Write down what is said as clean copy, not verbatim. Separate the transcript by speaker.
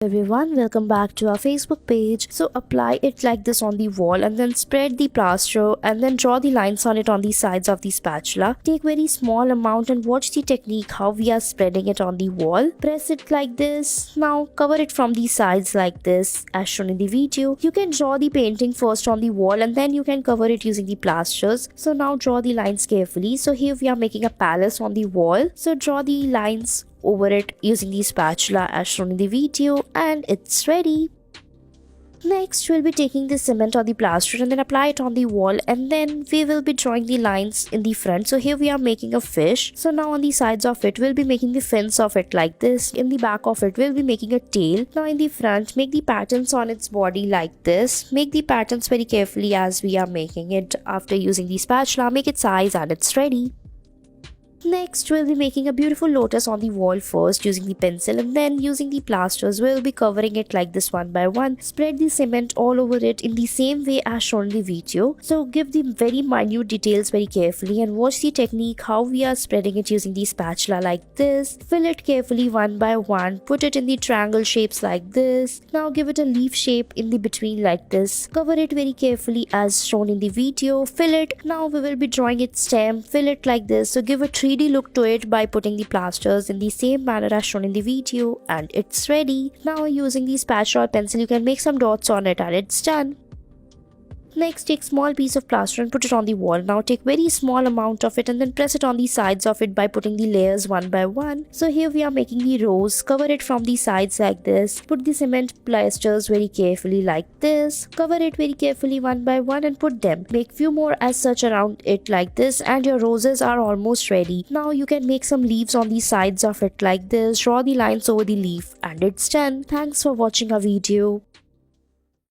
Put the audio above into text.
Speaker 1: Everyone, welcome back to our Facebook page. So apply it like this on the wall and then spread the plaster and then draw the lines on it on the sides of the spatula. Take very small amount and watch the technique how we are spreading it on the wall. Press it like this. Now cover it from the sides like this as shown in the video. You can draw the painting first on the wall and then you can cover it using the plasters. So now draw the lines carefully. So here we are making a palace on the wall. So draw the lines over it using the spatula as shown in the video, and it's ready. Next, we'll be taking the cement or the plaster and then apply it on the wall, and then we will be drawing the lines in the front. So here we are making a fish. So now on the sides of it, we'll be making the fins of it like this. In the back of it, we'll be making a tail. Now in the front, make the patterns on its body like this. Make the patterns very carefully as we are making it. After using the spatula, make its eyes and it's ready. Next, we'll be making a beautiful lotus on the wall first using the pencil, and then using the plasters, we'll be covering it like this one by one. Spread the cement all over it in the same way as shown in the video. So give the very minute details very carefully and watch the technique how we are spreading it using the spatula like this. Fill it carefully one by one. Put it in the triangle shapes like this. Now give it a leaf shape in the between like this. Cover it very carefully as shown in the video. Fill it. Now we will be drawing its stem. Fill it like this. So give a 3D look to it by putting the plasters in the same manner as shown in the video, and it's ready. Now using the spatula or pencil, you can make some dots on it and it's done. Next, take small piece of plaster and put it on the wall. Now take very small amount of it and then press it on the sides of it by putting the layers one by one. So here we are making the rows. Cover it from the sides like this. Put the cement plasters very carefully like this. Cover it very carefully one by one and put them. Make few more as such around it like this, and your roses are almost ready. Now you can make some leaves on the sides of it like this. Draw the lines over the leaf and it's done. Thanks for watching our video.